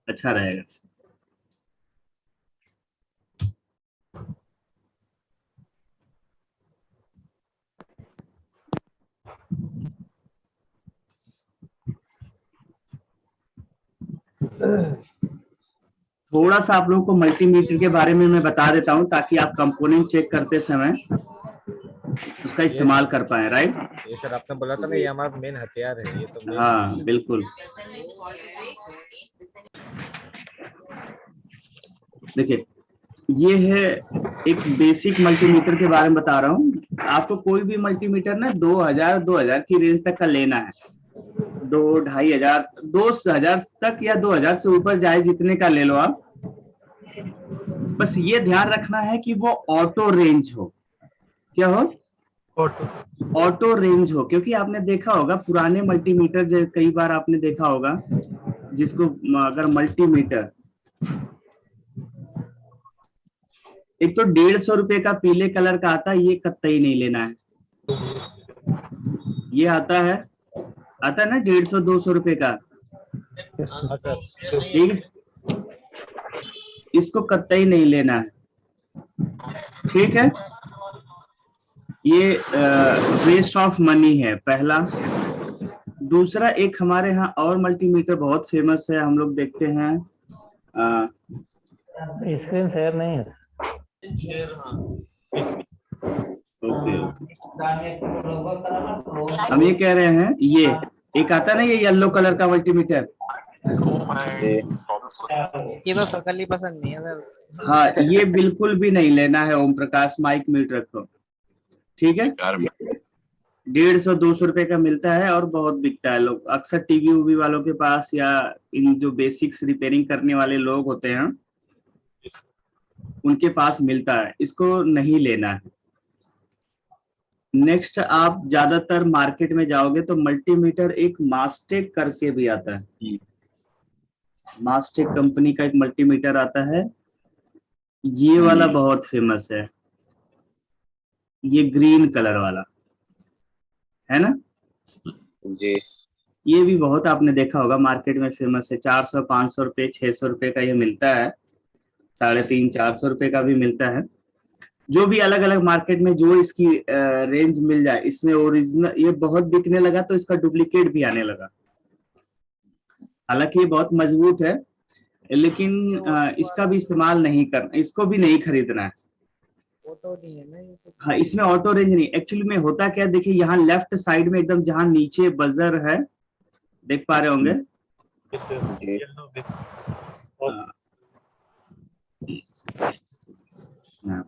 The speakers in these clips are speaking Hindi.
अच्छा रहेगा। थोड़ा सा आप लोगों को मल्टीमीटर के बारे में मैं बता देता हूँ ताकि आप कंपोनेंट चेक करते समय उसका ये इस्तेमाल कर पाए, राइट। ये सर आपने बोला था ना, ये हमारा मेन हथियार है, ये तो मेन चीज हाँ है। बिल्कुल। देखिए, ये है एक बेसिक मल्टीमीटर के बारे में बता रहा हूँ। आपको कोई भी मल्टीमीटर ना 2000 की रेंज तक का लेना है। 2 ढाई हजार 2000 तक या 2000 से ऊपर जाए जितने का ले लो आप। बस ये ध्यान रखना है कि वो ऑटो रेंज हो। क्या हो? ऑटो रेंज हो, क्योंकि आपने देखा होगा पुराने मल्टीमीटर, जो कई बार आपने देखा होगा, जिसको अगर मल्टीमीटर एक तो 150 रुपए का पीले कलर का आता है, ये कतई नहीं लेना है। ये आता है ना 150-200 रुपए का। हाँ सर। ठीक है, इसको कतई नहीं लेना है। ठीक है, ये वेस्ट ऑफ मनी है पहला। दूसरा, एक हमारे यहाँ और मल्टीमीटर बहुत फेमस है, हम लोग देखते हैं। स्क्रीन शेयर नहीं है। ओके ओके, हम ये कह रहे हैं, ये एक आता है ना, ये येलो कलर का मल्टीमीटर। इसकी तो शकल ही पसंद नहीं है सर। हाँ, ये बिल्कुल भी नहीं लेना है ओम प्रकाश, माइक म्यूट रखो। ठीक है, 150-200 रुपए का मिलता है और बहुत बिकता है। लोग अक्सर टीवी उवी वालों के पास, या इन जो बेसिक्स रिपेयरिंग करने वाले लोग होते हैं उनके पास मिलता है। इसको नहीं लेना है। नेक्स्ट, आप ज्यादातर मार्केट में जाओगे तो मल्टीमीटर एक मास्टेक करके भी आता है। मास्टेक कंपनी का एक मल्टीमीटर आता है, ये वाला बहुत फेमस है। ये ग्रीन कलर वाला है ना जी। ये भी बहुत आपने देखा होगा, मार्केट में फेमस है। 400-500 रुपए 600 रुपए का ये मिलता है। 350-400 रुपए का भी मिलता है। जो भी अलग अलग मार्केट में जो इसकी रेंज मिल जाए, इसमें ओरिजिनल ये बहुत बिकने लगा तो इसका डुप्लीकेट भी आने लगा। हालांकि ये बहुत मजबूत है, लेकिन इसका भी इस्तेमाल नहीं करना, इसको भी नहीं खरीदना है। ऑटो नहीं है ना ये तो। हाँ, इसमें ऑटो रेंज नहीं। एक्चुअली में होता क्या है, देखिए यहाँ लेफ्ट साइड में एकदम जहाँ नीचे बजर है, देख पा रहे होंगे। हाँ,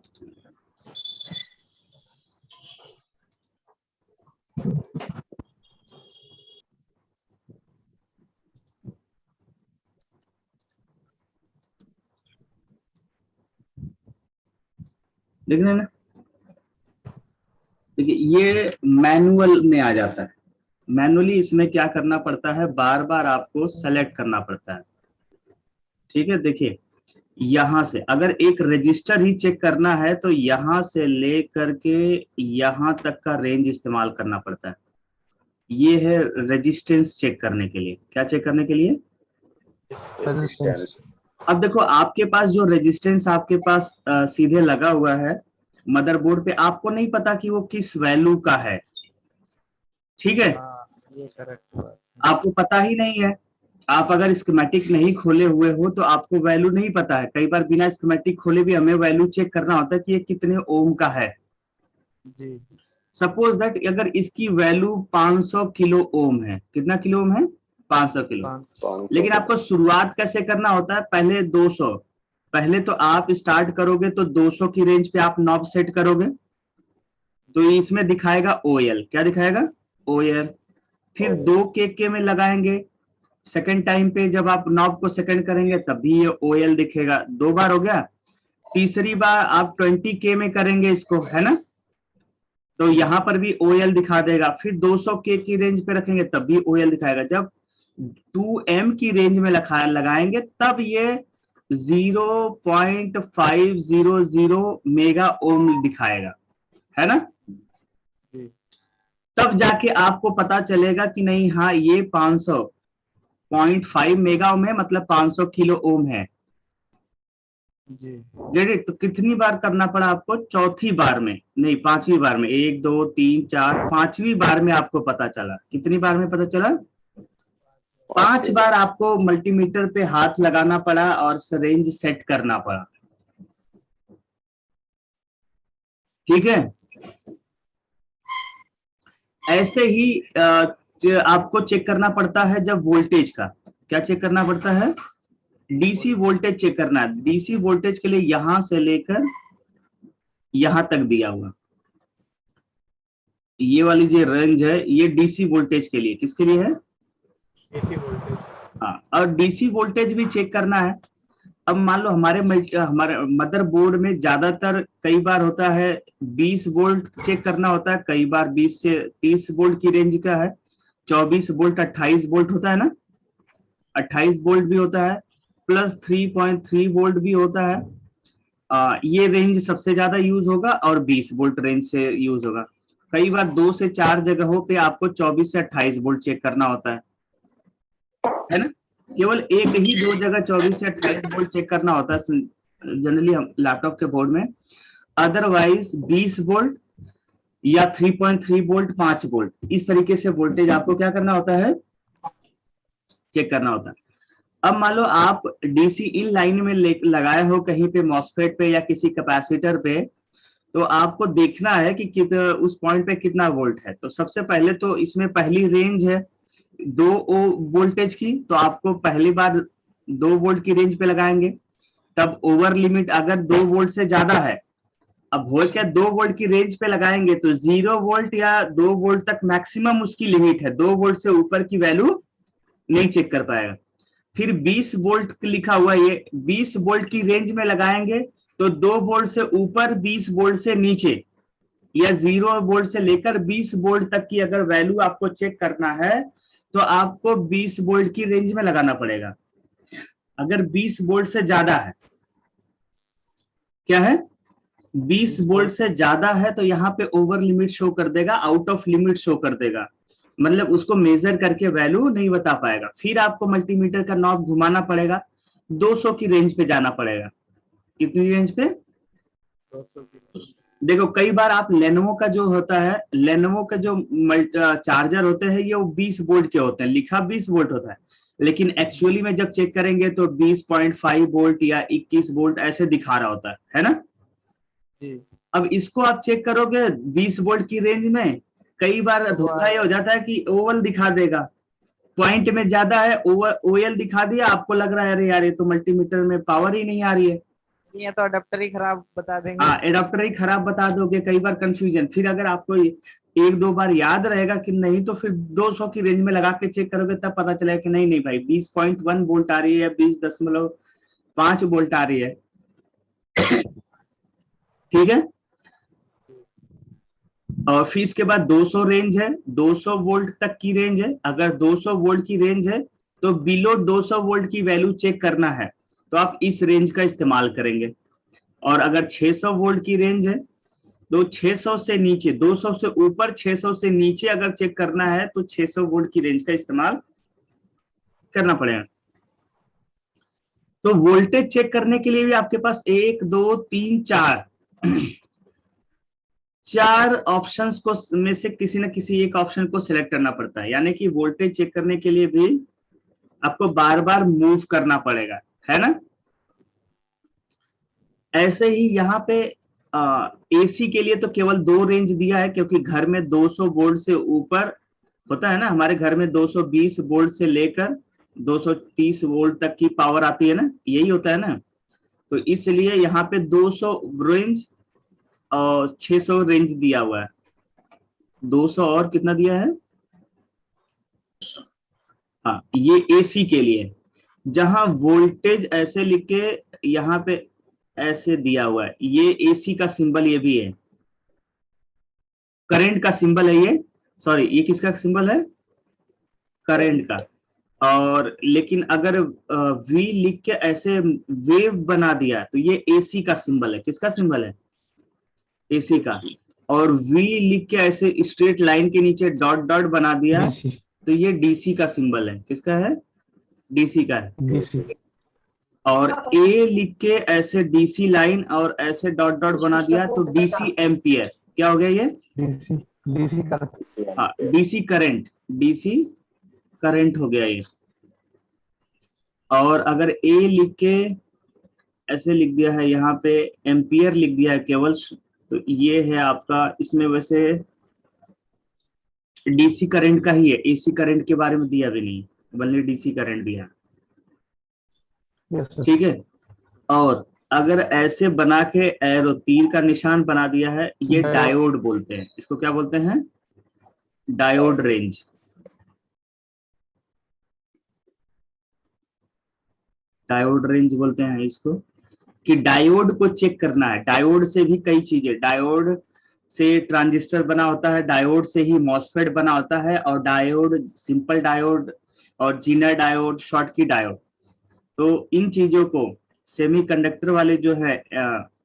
देख रहे हैं ना। देखिए, ये मैनुअल में आ जाता है। मैनुअली इसमें क्या करना पड़ता है, बार बार आपको सेलेक्ट करना पड़ता है। ठीक है, देखिए यहां से अगर एक रजिस्टर ही चेक करना है तो यहां से ले करके यहां तक का रेंज इस्तेमाल करना पड़ता है। ये है रेजिस्टेंस चेक करने के लिए। क्या चेक करने के लिए? अब देखो, आपके पास जो रेजिस्टेंस आपके पास सीधे लगा हुआ है मदरबोर्ड पे, आपको नहीं पता कि वो किस वैल्यू का है। ठीक है, हाँ ये करेक्ट बात। आपको पता ही नहीं है। आप अगर स्कीमेटिक नहीं खोले हुए हो तो आपको वैल्यू नहीं पता है। कई बार बिना स्कीमेटिक खोले भी हमें वैल्यू चेक करना होता है कि ये कितने ओम का है। जी। सपोज दैट अगर इसकी वैल्यू 500 किलो ओम है। कितना किलो ओम है? 500 किलो। लेकिन आपको शुरुआत कैसे करना होता है? पहले 200। पहले तो आप स्टार्ट करोगे तो 200 की रेंज पे आप नॉब सेट करोगे, तो इसमें दिखाएगा ओएल। क्या दिखाएगा? ओएल। फिर 2 के में लगाएंगे। सेकंड टाइम पे जब आप नॉब को सेकंड करेंगे तब भी ये ओएल दिखेगा। 2 बार हो गया। तीसरी बार आप 20K में करेंगे इसको, है ना, तो यहां पर भी ओएल दिखा देगा। फिर 200K की रेंज पे रखेंगे तब भी ओएल दिखाएगा। जब 2M की रेंज में लगाएंगे तब ये 0.500 मेगा ओम दिखाएगा, है ना। जी। तब जाके आपको पता चलेगा कि नहीं, हाँ ये 500 0.5 मेगा ओम है, मतलब 500 किलो ओम है। जी रेडी? तो कितनी बार करना पड़ा आपको? चौथी बार में नहीं, पांचवी बार में। 1 2 3 4 पांचवी बार में आपको पता चला। कितनी बार में पता चला? 5 बार आपको मल्टीमीटर पे हाथ लगाना पड़ा और रेंज सेट करना पड़ा। ठीक है? ऐसे ही आपको चेक करना पड़ता है जब वोल्टेज का। क्या चेक करना पड़ता है? डीसी वोल्टेज चेक करना है। डीसी वोल्टेज के लिए यहां से लेकर यहां तक दिया हुआ ये वाली जो रेंज है, ये डीसी वोल्टेज के लिए। किसके लिए है? DC voltage. हाँ, और डीसी वोल्टेज भी चेक करना है। अब मान लो हमारे मदरबोर्ड में ज्यादातर कई बार होता है 20 वोल्ट चेक करना होता है, कई बार 20 से 30 वोल्ट की रेंज का है, 24 वोल्ट 28 वोल्ट होता है ना, 28 वोल्ट भी होता है, प्लस 3.3 वोल्ट भी होता है। ये रेंज सबसे ज्यादा यूज होगा और 20 वोल्ट रेंज से यूज होगा। कई बार 2 से 4 जगहों पे आपको 24 से 28 वोल्ट चेक करना होता है ना? केवल एक ही 2 जगह 24 से 28 वोल्ट चेक करना होता है जनरली लैपटॉप के बोर्ड में। अदरवाइज 20 वोल्ट या 3.3 वोल्ट, 5 वोल्ट, इस तरीके से वोल्टेज आपको क्या करना होता है? चेक करना होता है। अब मान लो आप डीसी इन लाइन में लगाए हो कहीं पे मॉसफेट पे या किसी कैपेसिटर पे, तो आपको देखना है कि उस पॉइंट पे कितना वोल्ट है। तो सबसे पहले तो इसमें पहली रेंज है 2 वोल्टेज की, तो आपको पहली बार 2 वोल्ट की रेंज पे लगाएंगे। तब ओवर लिमिट अगर 2 वोल्ट से ज्यादा है, अब हो क्या 2 वोल्ट की रेंज पे लगाएंगे तो 0 वोल्ट या 2 वोल्ट तक मैक्सिमम उसकी लिमिट है, 2 वोल्ट से ऊपर की वैल्यू नहीं चेक कर पाएगा। फिर 20 वोल्ट लिखा हुआ, ये 20 वोल्ट की रेंज में लगाएंगे तो 2 वोल्ट से ऊपर, 20 वोल्ट से नीचे, या 0 वोल्ट से लेकर 20 वोल्ट तक की अगर वैल्यू आपको चेक करना है तो आपको 20 वोल्ट की रेंज में लगाना पड़ेगा। अगर 20 वोल्ट से ज्यादा है, क्या है, 20 वोल्ट से ज्यादा है तो यहाँ पे ओवर लिमिट शो कर देगा, आउट ऑफ लिमिट शो कर देगा, मतलब उसको मेजर करके वैल्यू नहीं बता पाएगा। फिर आपको मल्टीमीटर का नॉब घुमाना पड़ेगा, 200 की रेंज पे जाना पड़ेगा। कितनी रेंज पे? 200 की। देखो कई बार आप लेनोवो का जो होता है, लेनोवो का जो चार्जर होते हैं ये 20 वोल्ट के होते हैं, लिखा 20 वोल्ट होता है, लेकिन एक्चुअली में जब चेक करेंगे तो 20.5 वोल्ट या 21 वोल्ट ऐसे दिखा रहा होता है ना? जी अब इसको आप चेक करोगे 20 वोल्ट की रेंज में, कई बार धोखा ये हो जाता है कि ओवल दिखा देगा, पॉइंट में ज्यादा है, ओवर ओएल दिखा दिया, आपको लग रहा है अरे यार ये तो मल्टीमीटर में पावर ही नहीं आ रही है। ये तो अडेप्टर ही खराब बता देंगे। हाँ, एडाप्टर ही खराब बता दोगे, कई बार कंफ्यूजन। फिर अगर आपको 1-2 बार याद रहेगा कि नहीं, तो फिर 200 की रेंज में लगा के चेक करोगे, तब पता चलेगा कि नहीं नहीं भाई 20.1 वोल्ट आ रही है या 20.5 वोल्ट आ रही है। ठीक है? और फिर इसके बाद 200 रेंज है, 200 वोल्ट तक की रेंज है। अगर 200 वोल्ट की रेंज है तो बिलो 200 वोल्ट की वैल्यू चेक करना है तो आप इस रेंज का इस्तेमाल करेंगे। और अगर 600 वोल्ट की रेंज है तो 600 से नीचे, 200 से ऊपर 600 से नीचे अगर चेक करना है तो 600 वोल्ट की रेंज का इस्तेमाल करना पड़ेगा। तो वोल्टेज चेक करने के लिए भी आपके पास 1 2 3 4 ऑप्शंस को में से किसी न किसी एक ऑप्शन को सिलेक्ट करना पड़ता है। यानी कि वोल्टेज चेक करने के लिए भी आपको बार बार मूव करना पड़ेगा, है ना? ऐसे ही यहाँ पे एसी के लिए तो केवल 2 रेंज दिया है, क्योंकि घर में 200 वोल्ट से ऊपर होता है ना, हमारे घर में 220 वोल्ट से लेकर 230 वोल्ट तक की पावर आती है ना, यही होता है ना। तो इसलिए यहाँ पे 200 रेंज और 600 रेंज दिया हुआ है। 200 और कितना दिया है? हाँ, ये एसी के लिए, जहां वोल्टेज ऐसे लिख के यहाँ पे ऐसे दिया हुआ है, ये एसी का सिंबल ये भी है, करंट का सिंबल है ये, सॉरी ये किसका सिंबल है? करंट का। और लेकिन अगर वी लिख के ऐसे वेव बना दिया तो ये एसी का सिंबल है। किसका सिंबल है? एसी का। और वी लिख के ऐसे स्ट्रेट लाइन के नीचे डॉट डॉट बना दिया तो ये डीसी का सिंबल है। किसका है? डीसी का है। डीसी। और ए लिख के ऐसे डीसी लाइन और ऐसे डॉट डॉट बना दिया तो डीसी एम्पियर। क्या हो गया ये? डीसी। डीसी का। हाँ, डीसी करंट, डीसी करंट हो गया ये। और अगर ए लिख के ऐसे लिख दिया है, यहाँ पे एम्पियर लिख दिया है केवल, तो ये है आपका, इसमें वैसे डीसी करंट का ही है, एसी करंट के बारे में दिया भी नहीं, बल्कि डीसी करंट दिया। Yes sir. ठीक है। और अगर ऐसे बना के एरो तीर का निशान बना दिया है, ये डायोड बोलते हैं। इसको क्या बोलते हैं? Diode range. डायोड रेंज बोलते हैं इसको, कि डायोड को चेक करना है। डायोड से भी कई चीजें, डायोड से ट्रांजिस्टर बना होता है, डायोड से ही मॉसफेट बना होता है, और डायोड, सिंपल डायोड और जीनर डायोड, शॉर्टकी डायोड। तो इन चीजों को सेमीकंडक्टर वाले जो है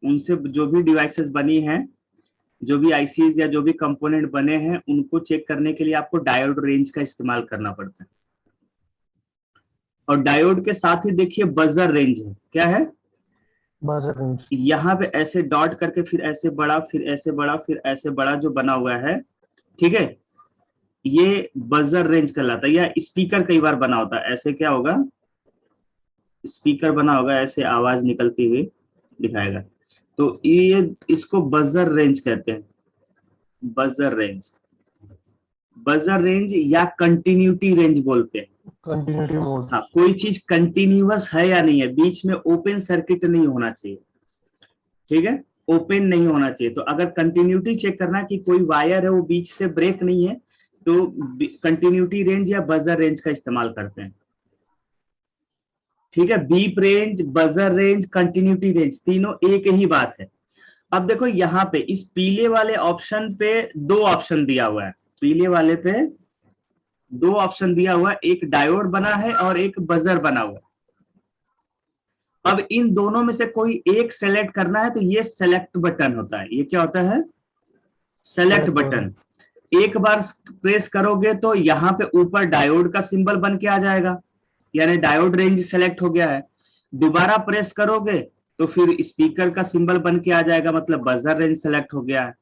उनसे जो भी डिवाइसेस बनी हैं, जो भी आईसीज या जो भी कंपोनेंट बने हैं, उनको चेक करने के लिए आपको डायोड रेंज का इस्तेमाल करना पड़ता है। और डायोड के साथ ही देखिए बजर रेंज है। क्या है? Buzzer range. यहाँ पे ऐसे डॉट करके फिर ऐसे बड़ा, फिर ऐसे बड़ा, फिर ऐसे बड़ा जो बना हुआ है, ठीक है, ये बजर रेंज कहलाता है। या स्पीकर कई बार बना होता है ऐसे, क्या होगा, स्पीकर बना होगा, ऐसे आवाज निकलती हुई दिखाएगा, तो ये इसको बजर रेंज कहते हैं। बजर रेंज, बजर रेंज या कंटिन्यूटी रेंज बोलते हैं। Continuity mode. हाँ, कोई चीज कंटिन्यूअस है या नहीं है, बीच में ओपन सर्किट नहीं होना चाहिए। ठीक है, ओपन नहीं होना चाहिए। तो अगर कंटिन्यूटी चेक करना कि कोई वायर है वो बीच से ब्रेक नहीं है, तो कंटिन्यूटी रेंज या बजर रेंज का इस्तेमाल करते हैं। ठीक है, beep range, buzzer range, continuity range, तीनों एक ही बात है। अब देखो यहाँ पे इस पीले वाले ऑप्शन पे दो ऑप्शन दिया हुआ है, पीले वाले पे दो ऑप्शन दिया हुआ है, एक डायोड बना है और एक बजर बना हुआ है। अब इन दोनों में से कोई एक सेलेक्ट करना है, तो ये सेलेक्ट बटन होता है। ये क्या होता है? Select button. एक बार प्रेस करोगे तो यहाँ पे ऊपर डायोड का सिंबल बन के आ जाएगा, यानी डायोड रेंज सेलेक्ट हो गया है। दोबारा प्रेस करोगे तो फिर स्पीकर का सिंबल बन के आ जाएगा, मतलब बजर रेंज सेलेक्ट हो गया है।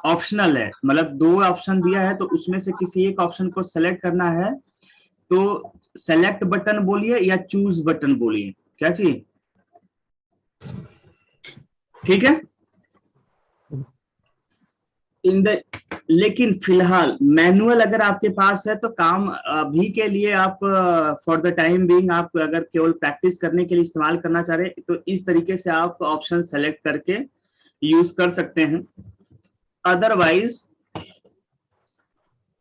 ऑप्शनल है, मतलब दो ऑप्शन दिया है तो उसमें से किसी एक ऑप्शन को सेलेक्ट करना है, तो सेलेक्ट बटन बोलिए या चूज बटन बोलिए, क्या चाहिए? ठीक है। लेकिन फिलहाल मैनुअल अगर आपके पास है तो काम अभी के लिए आप फॉर द टाइम बीइंग, आप अगर केवल प्रैक्टिस करने के लिए इस्तेमाल करना चाह रहे हैं तो इस तरीके से आप ऑप्शन सेलेक्ट करके यूज कर सकते हैं। अदरवाइज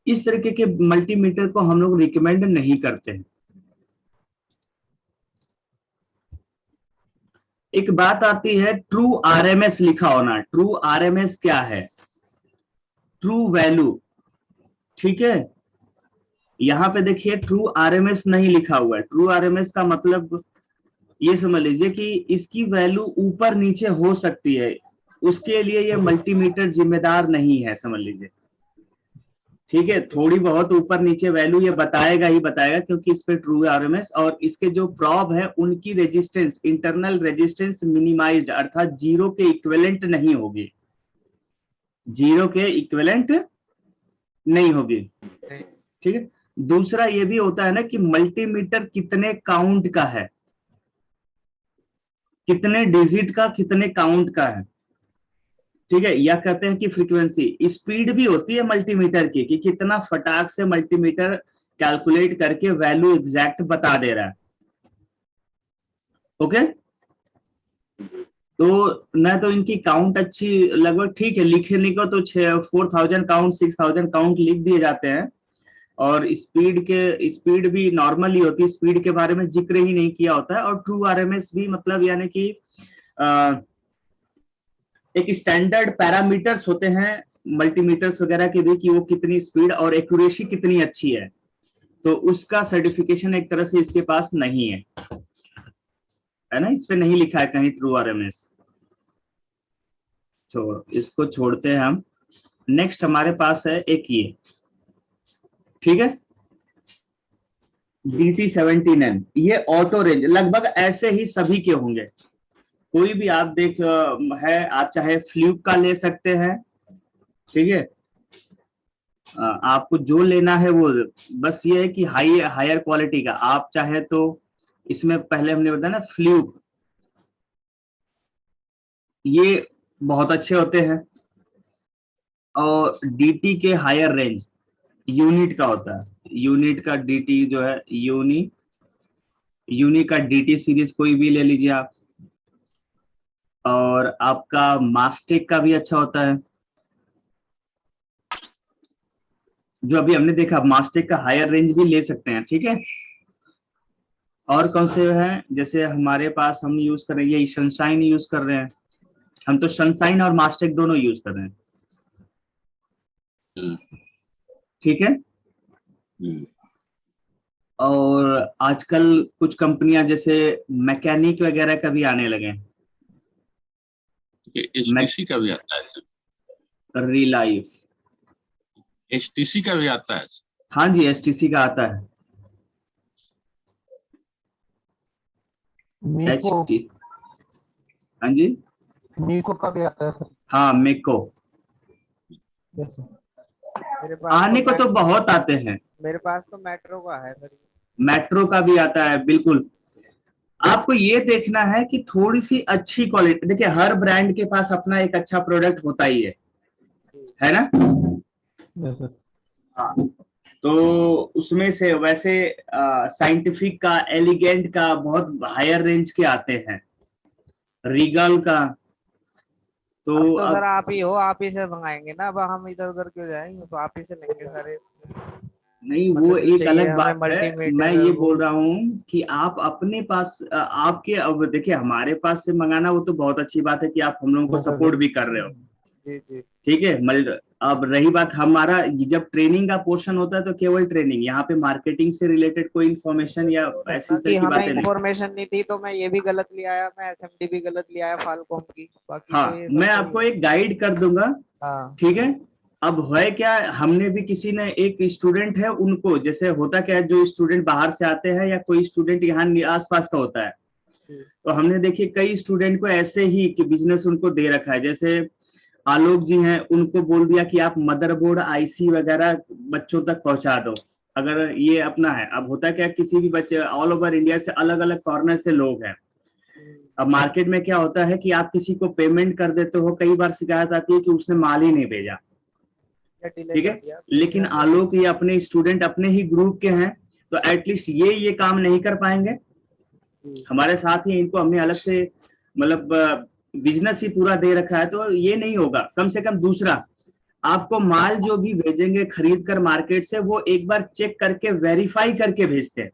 इस तरीके के मल्टीमीटर को हम लोग रिकमेंड नहीं करते हैं। एक बात आती है ट्रू आरएमएस लिखा होना। ट्रू आरएमएस क्या है? True value. ठीक है, यहां पे देखिए ट्रू आरएमएस नहीं लिखा हुआ है। ट्रू आरएमएस का मतलब ये समझ लीजिए कि इसकी वैल्यू ऊपर नीचे हो सकती है, उसके लिए ये मल्टीमीटर जिम्मेदार नहीं है, समझ लीजिए। ठीक है, थोड़ी बहुत ऊपर नीचे वैल्यू ये बताएगा ही बताएगा, क्योंकि इस पे ट्रू आरएमएस और इसके जो प्रॉब है उनकी रेजिस्टेंस, इंटरनल रेजिस्टेंस मिनिमाइज्ड, अर्थात जीरो के इक्विवेलेंट नहीं होगी, जीरो के इक्विवेलेंट नहीं होगी। ठीक है, दूसरा ये भी होता है ना कि मल्टीमीटर कितने काउंट का है, कितने डिजिट का, कितने काउंट का है। ठीक है, या कहते हैं कि फ्रीक्वेंसी, स्पीड भी होती है मल्टीमीटर की, कि कितना फटाक से मल्टीमीटर कैलकुलेट करके वैल्यू एग्जैक्ट बता दे रहा है। ओके, तो न तो इनकी काउंट अच्छी, लगभग ठीक है, लिखने को तो 4000 काउंट, 6000 काउंट लिख दिए जाते हैं, और स्पीड भी नॉर्मल ही होती है, स्पीड के बारे में जिक्र ही नहीं किया होता है। और ट्रू आरएमएस भी मतलब यानी कि एक स्टैंडर्ड पैरामीटर्स होते हैं मल्टीमीटर्स वगैरह के भी, कि वो कितनी स्पीड और एक्यूरेसी कितनी अच्छी है, तो उसका सर्टिफिकेशन एक तरह से इसके पास नहीं है ना, इस पे नहीं लिखा है कहीं ट्रू आरएमएस। इसको छोड़ते हैं हम। नेक्स्ट हमारे पास है एक ये, ठीक है, DT17N, ये ऑटो रेंज लगभग ऐसे ही सभी के होंगे। कोई भी आप देख है, आप चाहे फ्ल्यूक का ले सकते हैं, ठीक है। आपको जो लेना है वो, बस ये है कि हायर क्वालिटी का आप चाहे तो, इसमें पहले हमने बताया ना फ्ल्यूक, ये बहुत अच्छे होते हैं। और डीटी के हायर रेंज यूनिट का होता है, यूनिट का डीटी जो है, यूनी का डीटी सीरीज कोई भी ले लीजिए आप। और आपका मास्टिक का भी अच्छा होता है, जो अभी हमने देखा, मास्टिक का हायर रेंज भी ले सकते हैं, ठीक है। और कौन से हैं, जैसे हमारे पास हम यूज कर रहे हैं, ये सनशाइन यूज कर रहे हैं हम, तो सनशाइन और मास्टिक दोनों यूज कर रहे हैं, ठीक है। और आजकल कुछ कंपनियां जैसे मैकेनिक वगैरह का भी आने लगे हैं, HTC का भी आता है, रिलाइफ, HTC का भी आता है। हाँ जी, एसटीसी का आता है, मीको, HT, हाँ जी, मीको का भी आता है सर। हाँ मेको, यस सर। मेरे पास आने को तो बहुत आते हैं, मेरे पास तो मेट्रो का है सर। मेट्रो का भी आता है, बिल्कुल। आपको ये देखना है कि थोड़ी सी अच्छी क्वालिटी, देखिए हर ब्रांड के पास अपना एक अच्छा प्रोडक्ट होता ही है ना। Yes sir. हाँ, तो उसमें से वैसे साइंटिफिक का, एलिगेंट का बहुत हायर रेंज के आते हैं, रीगल का, तो अब तो सर आप ही हो, आप ही से मंगाएंगे ना, अब हम इधर उधर क्यों जाएंगे, तो आप ही से लेंगे सारे। नहीं, वो मतलब एक चाहिए अलग हमें बात है। मल्टीमीटर मैं ये वो। बोल रहा हूँ कि आप अपने पास आपके, अब देखिए हमारे पास से मंगाना वो तो बहुत अच्छी बात है कि आप हम लोगों को सपोर्ट भी कर रहे हो, जी जी। ठीक है। अब रही बात हमारा, जब ट्रेनिंग का पोर्शन होता है तो केवल ट्रेनिंग, यहाँ पे मार्केटिंग से रिलेटेड कोई इन्फॉर्मेशन या ऐसी बाकी तरह की हमें बातें नहीं। इंफॉर्मेशन नहीं थी तो मैं ये भी गलत ले आया, मैं एसएमडी भी गलत ले आया फालकॉम की, बाकी हाँ, तो ये सब मैं सही आपको है। एक गाइड कर दूंगा, हाँ ठीक है। अब है क्या, हमने भी किसी ने, एक स्टूडेंट है, उनको जैसे होता क्या है, जो स्टूडेंट बाहर से आते हैं या कोई स्टूडेंट यहाँ आसपास का होता है, तो हमने देखिए कई स्टूडेंट को ऐसे ही कि बिजनेस उनको दे रखा है। जैसे आलोक जी हैं, उनको बोल दिया कि आप मदरबोर्ड, आईसी वगैरह बच्चों तक पहुंचा दो, अगर ये अपना है। अब होता क्या, किसी भी बच्चे ऑल ओवर इंडिया से, अलग अलग कॉर्नर से लोग हैं। अब मार्केट में क्या होता है कि आप किसी को पेमेंट कर देते हो, कई बार शिकायत आती है कि उसने माल ही नहीं भेजा, ठीक है। लेकिन आलोक ये अपने स्टूडेंट अपने ही ग्रुप के हैं, तो एटलीस्ट ये काम नहीं कर पाएंगे हमारे साथ ही, इनको हमने अलग से मतलब बिजनेस ही पूरा दे रखा है, तो ये नहीं होगा। कम से कम दूसरा, आपको माल जो भी भेजेंगे खरीद कर मार्केट से, वो एक बार चेक करके वेरीफाई करके भेजते हैं।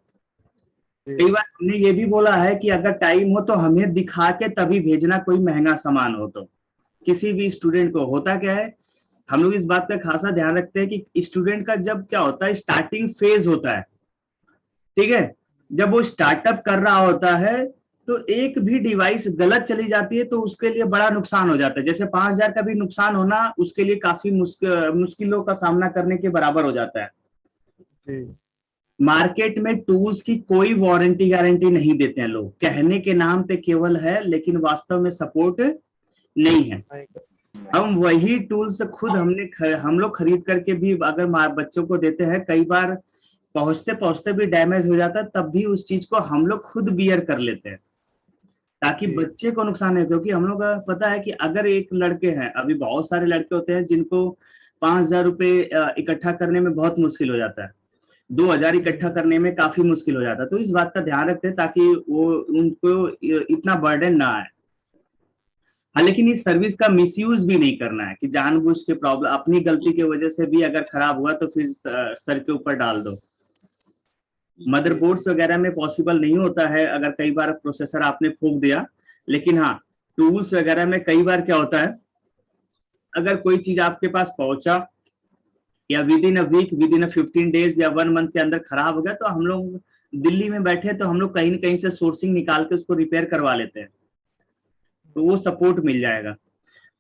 कई बार हमने ये भी बोला है कि अगर टाइम हो तो हमें दिखा के तभी भेजना, कोई महंगा सामान हो तो। किसी भी स्टूडेंट को होता क्या है, हम लोग इस बात का खासा ध्यान रखते हैं कि स्टूडेंट का जब क्या होता है, स्टार्टिंग फेज होता है, ठीक है। जब वो स्टार्टअप कर रहा होता है तो एक भी डिवाइस गलत चली जाती है तो उसके लिए बड़ा नुकसान हो जाता है। जैसे 5,000 का भी नुकसान होना उसके लिए काफी मुश्किलों का सामना करने के बराबर हो जाता है। मार्केट में टूल्स की कोई वारंटी गारंटी नहीं देते हैं लोग, कहने के नाम पे केवल है, लेकिन वास्तव में सपोर्ट नहीं है। हम वही टूल्स खुद हम लोग खरीद करके भी अगर बच्चों को देते हैं, कई बार पहुंचते पहुंचते भी डैमेज हो जाता है, तब भी उस चीज को हम लोग खुद बियर कर लेते हैं ताकि बच्चे को नुकसान है। क्योंकि हम लोग का पता है कि अगर एक लड़के हैं, अभी बहुत सारे लड़के होते हैं जिनको 5,000 रुपए इकट्ठा करने में बहुत मुश्किल हो जाता है, 2,000 इकट्ठा करने में काफी मुश्किल हो जाता है। तो इस बात का ध्यान रखते हैं ताकि वो उनको इतना बर्डन ना आए। हाँ, लेकिन इस सर्विस का मिसयूज भी नहीं करना है कि जानबूझ के प्रॉब्लम, अपनी गलती की वजह से भी अगर खराब हुआ तो फिर सर के ऊपर डाल दो। मदरबोर्ड्स वगैरह में पॉसिबल नहीं होता है, अगर कई बार प्रोसेसर आपने फूंक दिया, लेकिन हाँ टूल्स वगैरह में कई बार क्या होता है, अगर कोई चीज आपके पास पहुंचा या within a week, within 15 days या 1 मंथ के अंदर खराब हो गया, तो हम लोग दिल्ली में बैठे तो हम लोग कहीं न कहीं से सोर्सिंग निकाल के उसको रिपेयर करवा लेते हैं, तो वो सपोर्ट मिल जाएगा।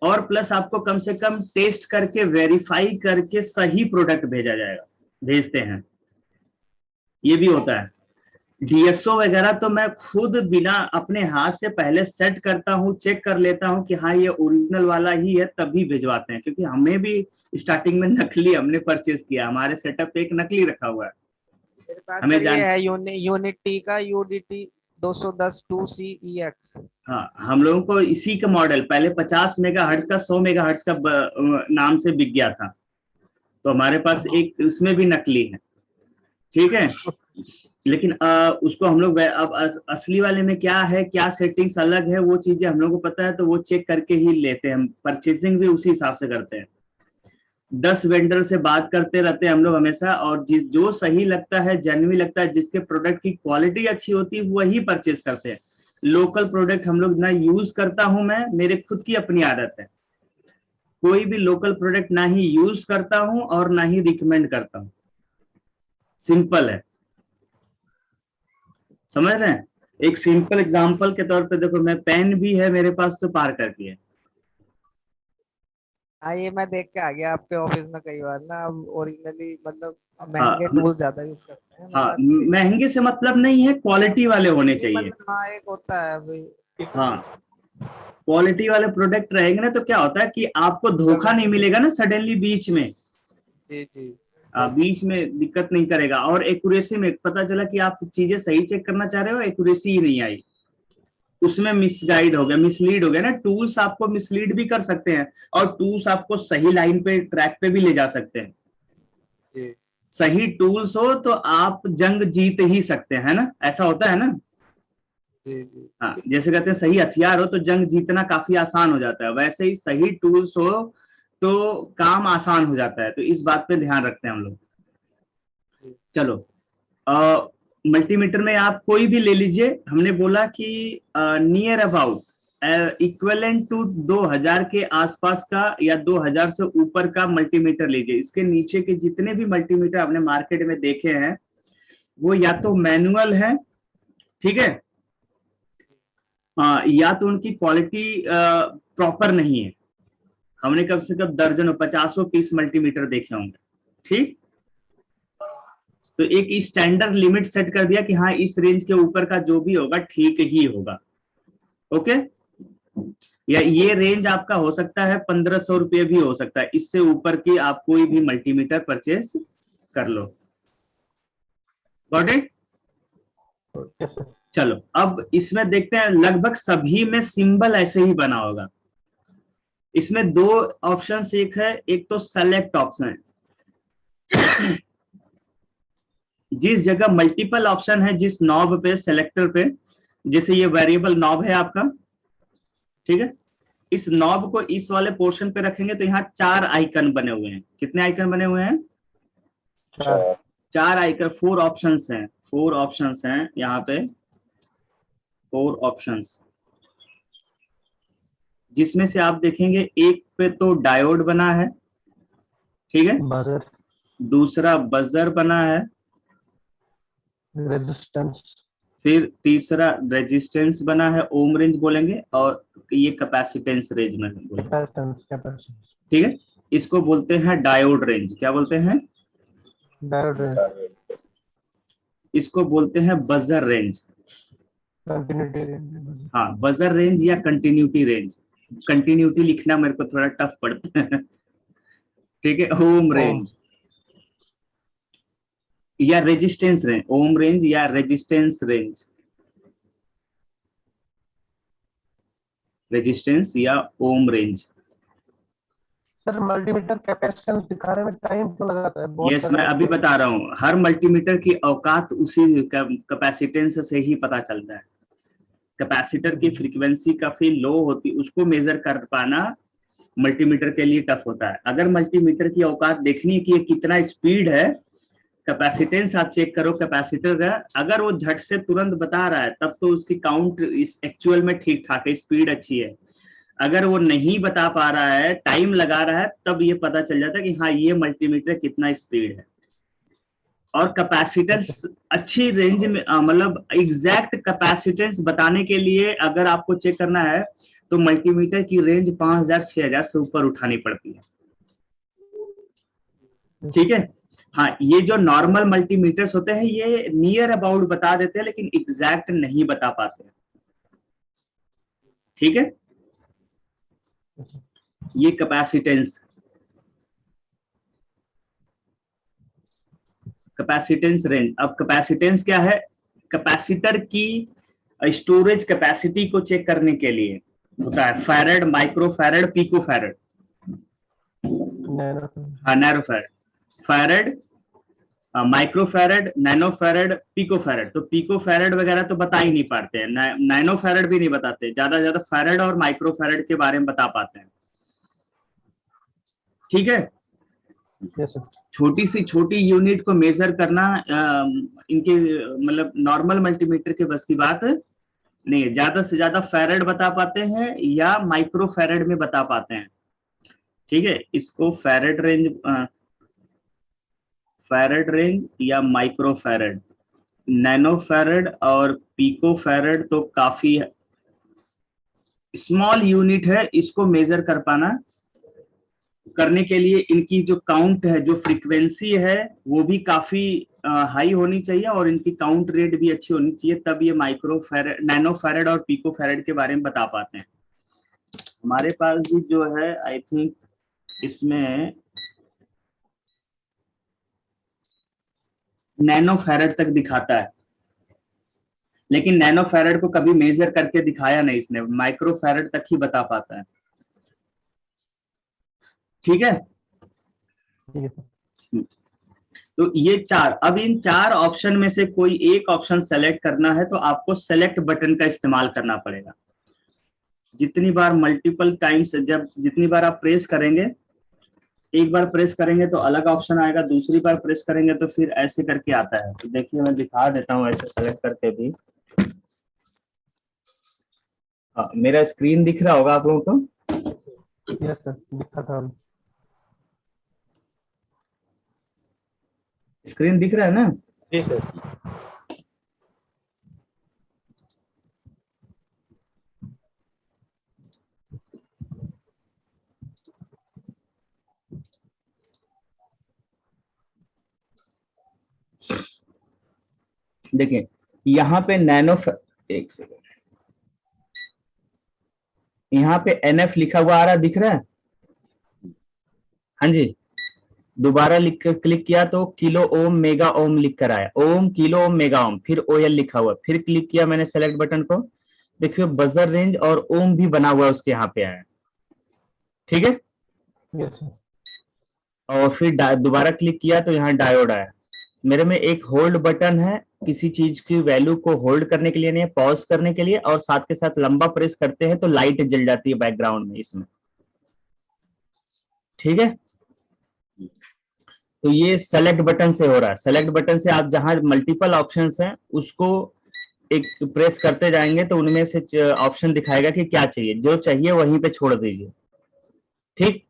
और प्लस आपको कम से कम टेस्ट करके वेरीफाई करके सही प्रोडक्ट भेजा जाएगा, भेजते हैं, ये भी होता है। डीएसओ वगैरह तो मैं खुद बिना अपने हाथ से पहले सेट करता हूँ, चेक कर लेता हूँ कि हाँ ये ओरिजिनल वाला ही है, तभी भिजवाते हैं, क्योंकि हमें भी स्टार्टिंग में नकली हमने परचेज किया, हमारे सेटअप पे एक नकली रखा हुआ है। मेरे पास हमें सर ये जान है यूनिटी का UDT 210 2CEX। हाँ, हम लोगों को इसी का मॉडल पहले 50 मेगाहर्ट्ज का 100 मेगाहर्ट्ज का नाम से बिक गया था, तो हमारे पास एक उसमें भी नकली है, ठीक है। लेकिन उसको हम लोग अब असली वाले में क्या है, क्या सेटिंग्स अलग है, वो चीजें हम लोग को पता है, तो वो चेक करके ही लेते हैं हम, परचेजिंग भी उसी हिसाब से करते हैं। 10 वेंडर से बात करते रहते हैं हम लोग हमेशा, और जिस जो सही लगता है, जेन्युइन लगता है, जिसके प्रोडक्ट की क्वालिटी अच्छी होती है, वही परचेज करते हैं। लोकल प्रोडक्ट हम लोग ना यूज करता हूं मैं, मेरे खुद की अपनी आदत है, कोई भी लोकल प्रोडक्ट ना ही यूज करता हूं और ना ही रिकमेंड करता हूं, सिंपल है, समझ रहे हैं। एक सिंपल एग्जांपल के तौर पे देखो, मैं पेन भी है मेरे पास तो पार करके है। हाँ, ये मैं देख के आ गया आपके ऑफिस में कई बार ना, अब ओरिजिनली मतलब हाँ महंगे टूल ज्यादा यूज करते हैं, हाँ, मतलब अच्छे। महंगे से मतलब नहीं है, क्वालिटी वाले होने नहीं चाहिए। मतलब हाँ, एक होता है भाई। हाँ, क्वालिटी वाले प्रोडक्ट रहेंगे ना, तो क्या होता है कि आपको धोखा नहीं मिलेगा ना सडनली बीच में, जी जी। बीच में दिक्कत नहीं करेगा। और एक्यूरेसी में पता चला कि आप चीजें सही चेक करना चाह रहे हो, एक्यूरेसी ही नहीं आई, उसमें मिसगाइड हो गया, मिसलीड हो गया ना। टूल्स आपको मिसलीड भी कर सकते हैं, और टूल्स आपको सही लाइन पे, ट्रैक पे भी ले जा सकते हैं। जी सही टूल्स हो तो आप जंग जीत ही सकते हैं ना, ऐसा होता है ना। जी जी। हाँ, जैसे कहते हैं सही हथियार हो तो जंग जीतना काफी आसान हो जाता है, वैसे ही सही टूल्स हो तो काम आसान हो जाता है, तो इस बात पे ध्यान रखते हैं हम लोग। चलो, मल्टीमीटर में आप कोई भी ले लीजिए, हमने बोला कि नियर अबाउट इक्विवेलेंट टू 2000 के आसपास का या 2000 से ऊपर का मल्टीमीटर लीजिए। इसके नीचे के जितने भी मल्टीमीटर आपने मार्केट में देखे हैं, वो या तो मैनुअल है, ठीक है, या तो उनकी क्वालिटी प्रॉपर नहीं है। हमने कम से कम दर्जनों 50 पीस मल्टीमीटर देखे होंगे, ठीक। तो एक स्टैंडर्ड लिमिट सेट कर दिया कि हाँ इस रेंज के ऊपर का जो भी होगा ठीक ही होगा, ओके। या ये रेंज आपका हो सकता है 1500 रुपये भी हो सकता है, इससे ऊपर की आप कोई भी मल्टीमीटर परचेस कर लो, गॉट इट। चलो, अब इसमें देखते हैं, लगभग सभी में सिंबल ऐसे ही बना होगा। इसमें दो ऑप्शन एक है, एक तो सेलेक्ट ऑप्शन है, जिस जगह मल्टीपल ऑप्शन है, जिस नॉब पे, सेलेक्टर पे, जैसे ये वेरिएबल नॉब है आपका, ठीक है, इस नॉब को इस वाले पोर्शन पे रखेंगे तो यहाँ 4 आइकन बने हुए हैं। कितने आइकन बने हुए हैं? 4 आइकन, 4 ऑप्शंस हैं, 4 ऑप्शंस हैं यहाँ पे, 4 ऑप्शंस, जिसमें से आप देखेंगे एक पे तो डायोड बना है, ठीक है, बजर, दूसरा बजर बना है, रेजिस्टेंस, फिर तीसरा रेजिस्टेंस बना है, ओम रेंज बोलेंगे, और ये कैपेसिटेंस रेंज में बोलेंगे, कैपेसिटेंस, ठीक है। इसको बोलते हैं डायोड रेंज। क्या बोलते हैं? डायोड, इसको बोलते हैं बजर रेंज। कंटिन्यूटी, हाँ, बजर रेंज या कंटिन्यूटी रेंज। कंटिन्यूटी लिखना मेरे को थोड़ा टफ पड़ता है, ठीक है। ओम रेंज या रेजिस्टेंस रेंज, ओम रेंज या रेजिस्टेंस रेंज, रेजिस्टेंस या ओम रेंज। सर मल्टीमीटर कैपेसिटेंस दिखाने में टाइम क्यों लगाता है? बहुत यस, सारे मैं अभी बता रहा हूँ, हर मल्टीमीटर की औकात उसी कैपेसिटेंस से ही पता चलता है। कैपेसिटर की फ्रीक्वेंसी काफी लो होती, उसको मेजर कर पाना मल्टीमीटर के लिए टफ होता है। अगर मल्टीमीटर की औकात देखनी है कि ये कितना स्पीड है, कैपेसिटेंस आप चेक करो कैपेसिटर का, अगर वो झट से तुरंत बता रहा है तब तो उसकी काउंट इस एक्चुअल में ठीक ठाक है, स्पीड अच्छी है। अगर वो नहीं बता पा रहा है, टाइम लगा रहा है, तब ये पता चल जाता है कि हाँ ये मल्टीमीटर कितना स्पीड है। और कैपेसिटेंस अच्छी रेंज में, मतलब एग्जैक्ट कैपेसिटेंस बताने के लिए अगर आपको चेक करना है तो मल्टीमीटर की रेंज 5000 6000 से ऊपर उठानी पड़ती है, ठीक है। हाँ, ये जो नॉर्मल मल्टीमीटर्स होते हैं ये नियर अबाउट बता देते हैं लेकिन एग्जैक्ट नहीं बता पाते हैं। ठीक है, ये कैपेसिटेंस, कैपेसिटेंस रेंज। अब कैपेसिटेंस क्या है? कैपेसिटर की स्टोरेज कैपेसिटी को चेक करने के लिए होता है farad, micro farad, pico farad, nano farad, farad, micro farad, nano farad, pico farad. तो पिको फैरेड वगैरह तो बता ही नहीं पाते हैं, नैनो फैरेड भी नहीं बताते, ज्यादा से ज्यादा फैरेड और माइक्रो फैरेड के बारे में बता पाते हैं। ठीक है, छोटी सी छोटी यूनिट को मेजर करना इनके मतलब नॉर्मल मल्टीमीटर के बस की बात नहीं है। ज्यादा से ज्यादा फैरेड बता पाते हैं या माइक्रो फैरेड में बता पाते हैं। ठीक है, इसको फैरेड रेंज, फैरेड रेंज या माइक्रो फैरेड, नैनो फैरेड और पिको फैरेड तो काफी स्मॉल यूनिट है, इसको मेजर कर पाना करने के लिए इनकी जो काउंट है, जो फ्रीक्वेंसी है वो भी काफी हाई होनी चाहिए और इनकी काउंट रेट भी अच्छी होनी चाहिए, तब ये माइक्रो फैरेड, नैनो फैरेड और पिको फैरेड के बारे में बता पाते हैं। हमारे पास भी जो है आई थिंक इसमें नैनो फैरेड तक दिखाता है, लेकिन नैनो फैरेड को कभी मेजर करके दिखाया नहीं इसने, माइक्रो फैरेड तक ही बता पाता है। ठीक है, तो ये चार, अब इन चार ऑप्शन में से कोई एक ऑप्शन सेलेक्ट करना है तो आपको सेलेक्ट बटन का इस्तेमाल करना पड़ेगा। जितनी बार मल्टीपल टाइम्स, जब जितनी बार आप प्रेस करेंगे, एक बार प्रेस करेंगे तो अलग ऑप्शन आएगा, दूसरी बार प्रेस करेंगे तो फिर ऐसे करके आता है। तो देखिए मैं दिखा देता हूँ ऐसे सेलेक्ट करके भी। हाँ, मेरा स्क्रीन दिख रहा होगा आप लोगों को? यस सर, दिखा था। स्क्रीन दिख रहा है ना? जी सर। देखिए यहाँ पे नैनो, एक सेकंड, यहाँ पे NF लिखा हुआ आ रहा, दिख रहा है? हाँ जी, दोबारा लिख कर क्लिक किया तो किलो ओम मेगा ओम लिख कर आया, ओम किलो ओम मेगा ओम, फिर OL लिखा हुआ, फिर क्लिक किया मैंने सेलेक्ट बटन को, देखिए बजर रेंज और ओम भी बना हुआ है उसके यहाँ पे आया। ठीक है, यस सर। और फिर दोबारा क्लिक किया तो यहाँ डायोड आया। मेरे में एक होल्ड बटन है, किसी चीज की वैल्यू को होल्ड करने के लिए नहीं, पॉज करने के लिए, और साथ के साथ लंबा प्रेस करते हैं तो लाइट जल जाती है बैकग्राउंड में इसमें। ठीक है, तो ये सेलेक्ट बटन से हो रहा है। सेलेक्ट बटन से आप जहां मल्टीपल ऑप्शंस हैं उसको एक प्रेस करते जाएंगे तो उनमें से ऑप्शन दिखाएगा कि क्या चाहिए, जो चाहिए वहीं पे छोड़ दीजिए। ठीक,